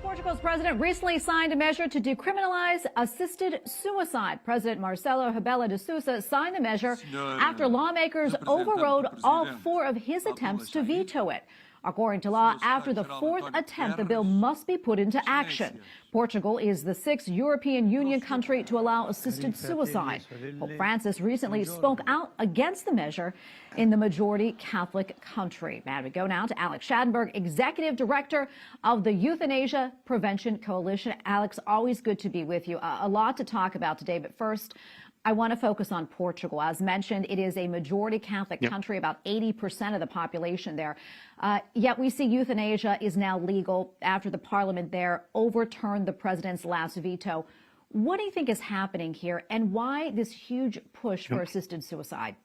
Portugal's president recently signed a measure to decriminalize assisted suicide. President Marcelo Rebelo de Sousa signed the measure after lawmakers overrode all 4 of his attempts to veto it. According to law, after the 4th attempt, the bill must be put into action. Portugal is the 6th European Union country to allow assisted suicide. Pope Francis recently spoke out against the measure in the majority Catholic country. And we go now to Alex Schadenberg, Executive Director of the Euthanasia Prevention Coalition. Alex, always good to be with you. A lot to talk about today, but first, I want to focus on Portugal. As mentioned, it is a majority Catholic country, about 80% of the population there. Yet we see euthanasia is now legal after the parliament there overturned the president's last veto. What do you think is happening here, and why this huge push for assisted suicide?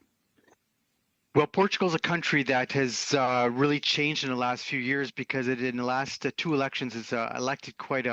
Well, Portugal is a country that has really changed in the last few years because it, in the last 2 elections, has elected quite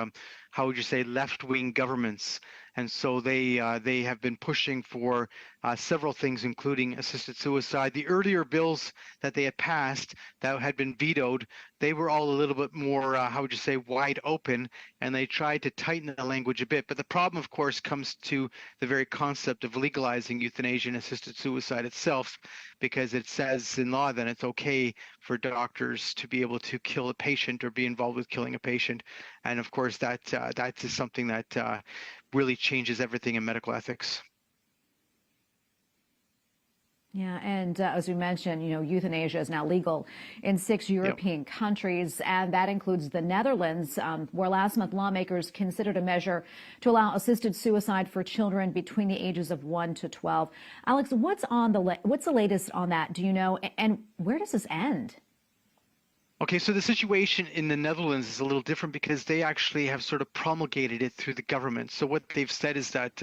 how would you say, left-wing governments. And so they have been pushing for several things, including assisted suicide. The earlier bills that they had passed that had been vetoed, they were all a little bit more, how would you say, wide open, and they tried to tighten the language a bit. But the problem, of course, comes to the very concept of legalizing euthanasia and assisted suicide itself, because it says in law that it's okay for doctors to be able to kill a patient or be involved with killing a patient. And of course, that is something that really changes everything in medical ethics. Yeah, and as we mentioned, euthanasia is now legal in 6 European countries, and that includes the Netherlands, where last month lawmakers considered a measure to allow assisted suicide for children between the ages of 1 to 12. Alex, what's the latest on that? Do you know, and where does this end? Okay, so the situation in the Netherlands is a little different because they actually have sort of promulgated it through the government. So what they've said is that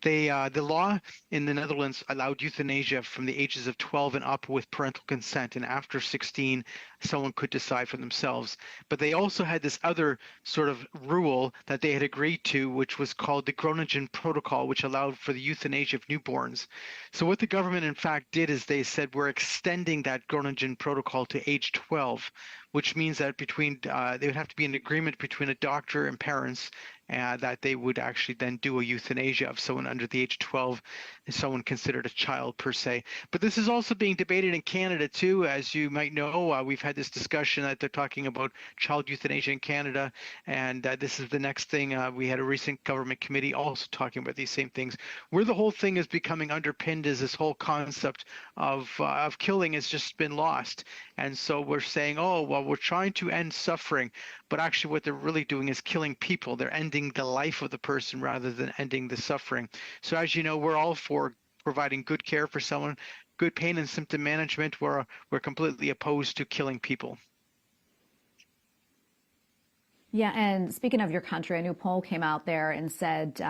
the law in the Netherlands allowed euthanasia from the ages of 12 and up with parental consent, and after 16, someone could decide for themselves. But they also had this other sort of rule that they had agreed to, which was called the Groningen Protocol, which allowed for the euthanasia of newborns. So what the government in fact did is they said, we're extending that Groningen Protocol to age 12. Which means that they would have to be an agreement between a doctor and parents that they would actually then do a euthanasia of someone under the age of 12, someone considered a child per se. But this is also being debated in Canada too. As you might know, we've had this discussion that they're talking about child euthanasia in Canada, and this is the next thing. We had a recent government committee also talking about these same things. Where the whole thing is becoming underpinned is this whole concept of killing has just been lost. And so we're saying, oh, well, we're trying to end suffering, but actually what they're really doing is killing people. They're ending the life of the person rather than ending the suffering. So as you know, we're all for providing good care for someone, good pain and symptom management. We're completely opposed to killing people. Yeah, and speaking of your country, a new poll came out there and said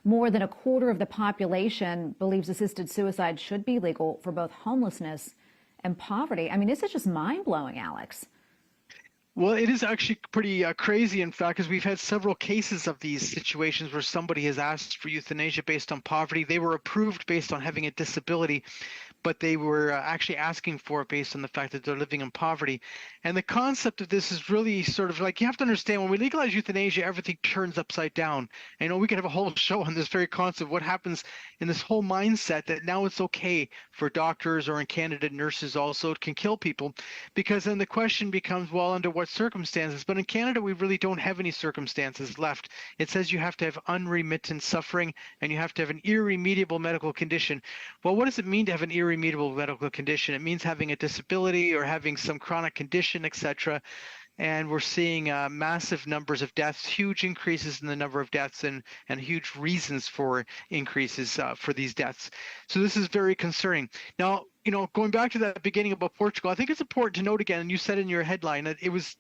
more than a quarter of the population believes assisted suicide should be legal for both homelessness and poverty. I mean, this is just mind-blowing, Alex. Well, it is actually pretty crazy, in fact, because we've had several cases of these situations where somebody has asked for euthanasia based on poverty. They were approved based on having a disability, but they were actually asking for it based on the fact that they're living in poverty. And the concept of this is really sort of like, you have to understand, when we legalize euthanasia, everything turns upside down. And, we could have a whole show on this very concept, what happens in this whole mindset that now it's okay for doctors, or in Canada, nurses also can kill people, because then the question becomes, well, under what circumstances? But in Canada, we really don't have any circumstances left. It says you have to have unremittent suffering and you have to have an irremediable medical condition. Well, what does it mean to have an irremediable medical condition? It means having a disability or having some chronic condition, etc. And we're seeing massive numbers of deaths, huge increases in the number of deaths, and huge reasons for increases for these deaths. So this is very concerning. Now, going back to that beginning about Portugal, I think it's important to note again, and you said in your headline that it was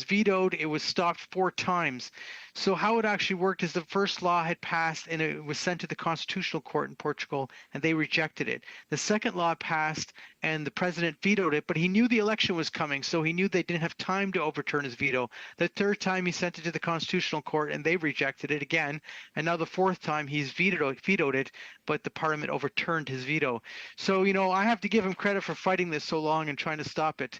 vetoed, it was stopped 4 times. So how it actually worked is the first law had passed and it was sent to the Constitutional Court in Portugal, and they rejected it. The second law passed and the president vetoed it, but he knew the election was coming, so he knew they didn't have time to overturn his veto. The third time he sent it to the Constitutional Court and they rejected it again, and now the 4th time he's vetoed it, but the parliament overturned his veto. So, I have to give give him credit for fighting this so long and trying to stop it,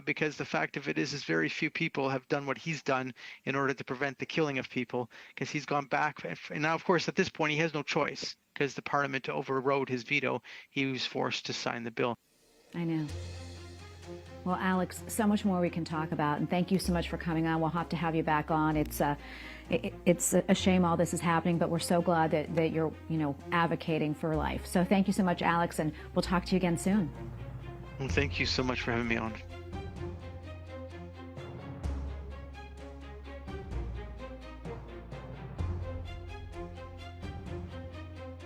because the fact of it is very few people have done what he's done in order to prevent the killing of people, because he's gone back. And now, of course, at this point, he has no choice because the parliament overrode his veto. He was forced to sign the bill. I know. Well, Alex, so much more we can talk about, and thank you so much for coming on. We'll have to have you back on. It's a shame all this is happening, but we're so glad that you're, advocating for life. So thank you so much, Alex, and we'll talk to you again soon. Well, thank you so much for having me on.